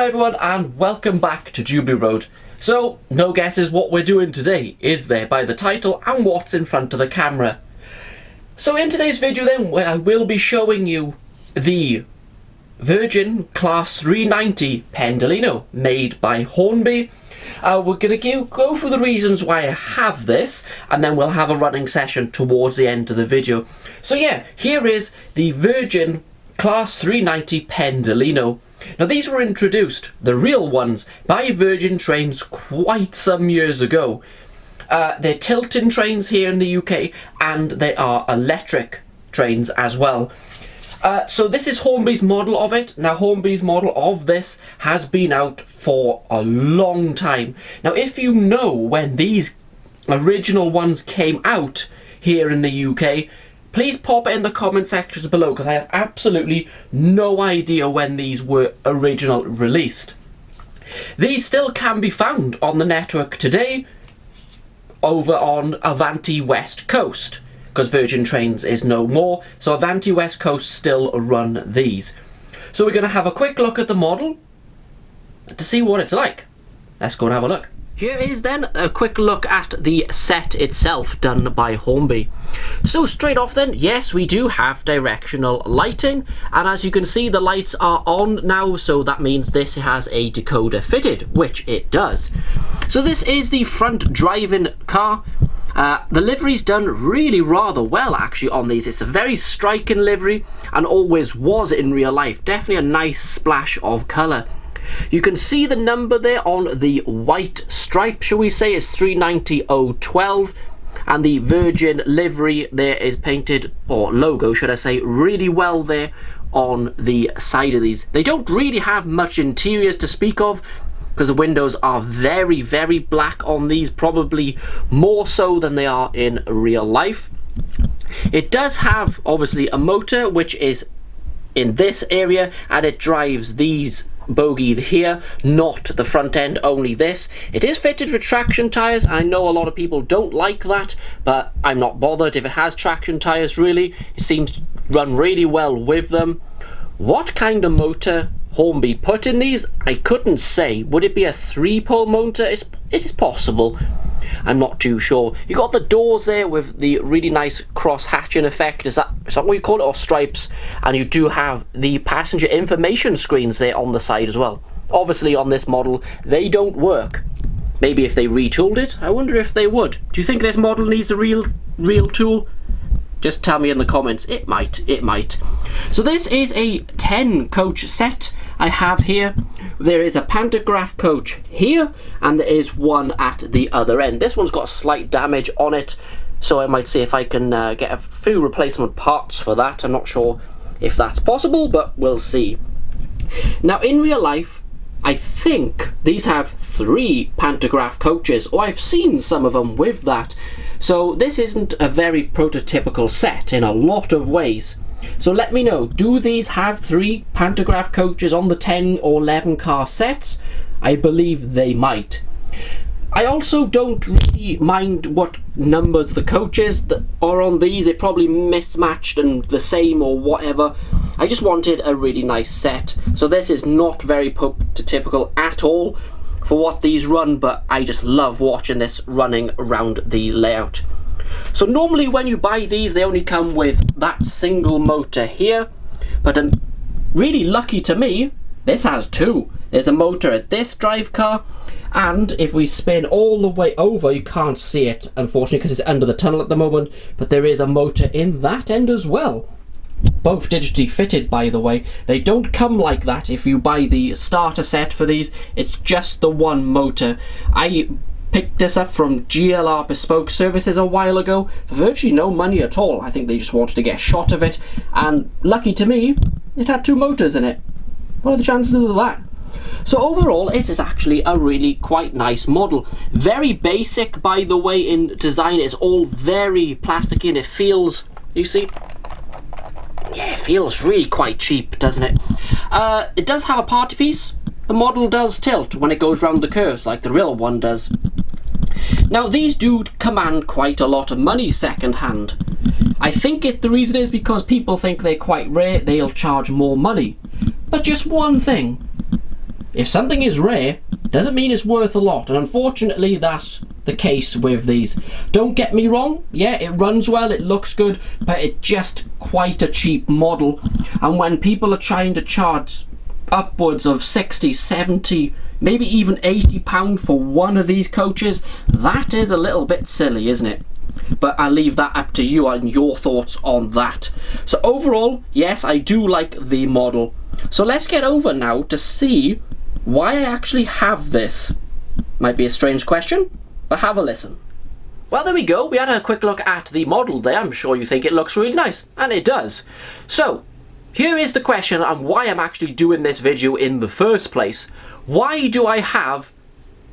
everyone and welcome back to Jubilee Road. So, no guesses what we're doing today, is there, by the title and what's in front of the camera. So in today's video then, I will be showing you the Virgin Class 390 Pendolino, made by Hornby. We're going to go through the reasons why I have this, and then we'll have a running session towards the end of the video. So yeah, here is the Virgin Class 390 Pendolino. Now these were introduced, the real ones, by Virgin Trains quite some years ago. They're tilting trains here in the UK, and they are electric trains as well. So this is Hornby's model of it. Now Hornby's model of this has been out for a long time. Now if you know when these original ones came out here in the UK, please pop it in the comment sections below, because I have absolutely no idea when these were originally released. These still can be found on the network today over on Avanti West Coast, because Virgin Trains is no more, so Avanti West Coast still run these. So we're going to have a quick look at the model to see what it's like. Let's go and have a look. Here is then a quick look at the set itself done by Hornby. So straight off then, yes, we do have directional lighting, and as you can see the lights are on now, so that means this has a decoder fitted, which it does. So this is the front driving car. The livery's done really rather well actually on these. It's a very striking livery and always was in real life. Definitely a nice splash of colour. You can see the number there on the white stripe, shall we say, is 390012, and the Virgin livery there is painted, or logo should I say, really well there on the side of these. They don't really have much interiors to speak of, because the windows are very, very black on these, probably more so than they are in real life. It does have, obviously, a motor, which is in this area, and it drives these bogie here, not the front end, only this. It is fitted with traction tyres. I know a lot of people don't like that, but I'm not bothered if it has traction tyres. Really, it seems to run really well with them. What kind of motor Hornby put in these, I couldn't say. Would it be a 3-pole motor? It is possible. I'm not too sure. You got the doors there with the really nice cross hatching effect. Is that what you call it, or stripes? And you do have the passenger information screens there on the side as well. Obviously on this model they don't work. Maybe if they retooled it, I wonder if they would. Do you think this model needs a real tool? Just tell me in the comments. It might. So this is a 10 coach set I have here. There is a pantograph coach here, and there is one at the other end. This one's got slight damage on it, so I might see if I can get a few replacement parts for that. I'm not sure if that's possible, but we'll see. Now in real life, I think these have 3 pantograph coaches, or I've seen some of them with that. So this isn't a very prototypical set in a lot of ways. So let me know, do these have 3 pantograph coaches on the 10 or 11 car sets? I believe they might. I also don't really mind what numbers the coaches that are on these. They're probably mismatched and the same or whatever. I just wanted a really nice set. So this is not very prototypical at all for what these run, but I just love watching this running around the layout. So normally when you buy these, they only come with that single motor here, but really lucky to me, this has 2. There's a motor at this drive car, and if we spin all the way over, you can't see it unfortunately because it's under the tunnel at the moment, but there is a motor in that end as well. Both digitally fitted, by the way. They don't come like that if you buy the starter set for these. It's just the one motor. I picked this up from GLR Bespoke Services a while ago for virtually no money at all. I think they just wanted to get a shot of it, and lucky to me, it had 2 motors in it. What are the chances of that? So overall, it is actually a really quite nice model. Very basic, by the way, in design. It's all very plasticky, and it feels, you see, yeah, it feels really quite cheap, doesn't it? It does have a party piece. The model does tilt when it goes round the curves like the real one does. Now these do command quite a lot of money second hand. I think the reason is because people think they're quite rare, they'll charge more money. But just one thing, if something is rare, doesn't mean it's worth a lot, and unfortunately that's the case with these. Don't get me wrong, yeah, it runs well, it looks good, but it's just quite a cheap model. And when people are trying to charge upwards of 60, 70, maybe even £80 for one of these coaches, that is a little bit silly, isn't it? But I'll leave that up to you and your thoughts on that. So overall, yes, I do like the model. So let's get over now to see why I actually have this. Might be a strange question, but have a listen. Well, there we go. We had a quick look at the model there. I'm sure you think it looks really nice, and it does. So here is the question and why I'm actually doing this video in the first place. Why do I have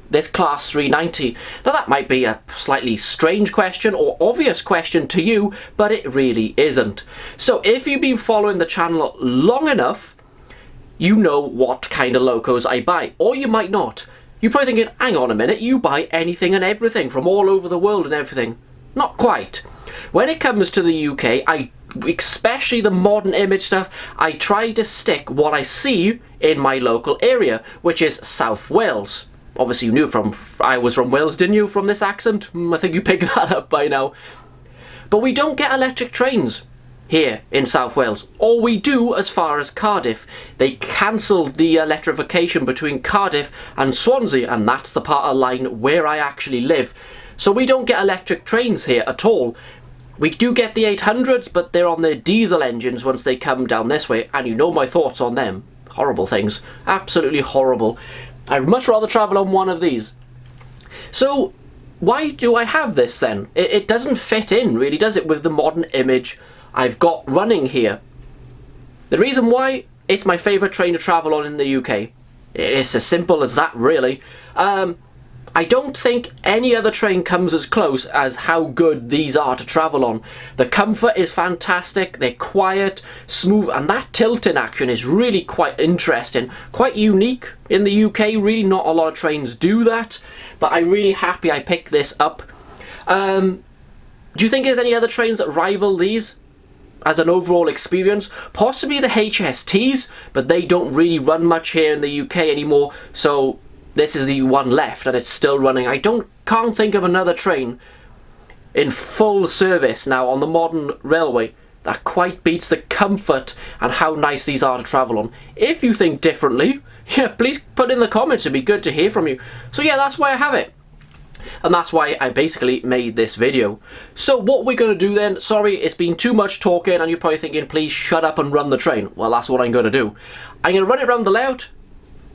this Class 390? Now that might be a slightly strange question or obvious question to you, but it really isn't. So if you've been following the channel long enough, you know what kind of locos I buy, or you might not. You're probably thinking, hang on a minute, you buy anything and everything from all over the world and everything. Not quite. When it comes to the UK, especially the modern image stuff, I try to stick what I see in my local area, which is South Wales. Obviously you knew I was from Wales, didn't you, from this accent? I think you picked that up by now. But we don't get electric trains here in South Wales. Or we do as far as Cardiff. They cancelled the electrification between Cardiff and Swansea, and that's the part of line where I actually live. So we don't get electric trains here at all. We do get the 800s, but they're on their diesel engines once they come down this way, and you know my thoughts on them. Horrible things. Absolutely horrible. I'd much rather travel on one of these. So why do I have this then? It doesn't fit in, really, does it, with the modern image I've got running here. The reason why, it's my favourite train to travel on in the UK. It's as simple as that, really. I don't think any other train comes as close as how good these are to travel on. The comfort is fantastic, they're quiet, smooth, and that tilting action is really quite interesting. Quite unique in the UK, really not a lot of trains do that, but I'm really happy I picked this up. Do you think there's any other trains that rival these as an overall experience? Possibly the HSTs, but they don't really run much here in the UK anymore, so this is the one left and it's still running. I can't think of another train in full service now on the modern railway that quite beats the comfort and how nice these are to travel on. If you think differently, yeah, please put in the comments, it'd be good to hear from you. So yeah, that's why I have it. And that's why I basically made this video. So what we're going to do then, sorry it's been too much talking and you're probably thinking please shut up and run the train. Well, that's what I'm going to do. I'm going to run it around the layout,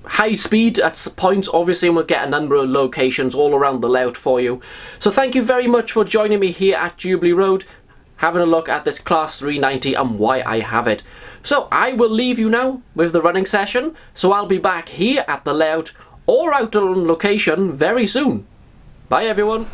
high speed at points obviously, and we'll get a number of locations all around the layout for you. So thank you very much for joining me here at Jubilee Road, having a look at this Class 390 and why I have it. So I will leave you now with the running session, so I'll be back here at the layout or out on location very soon. Bye everyone.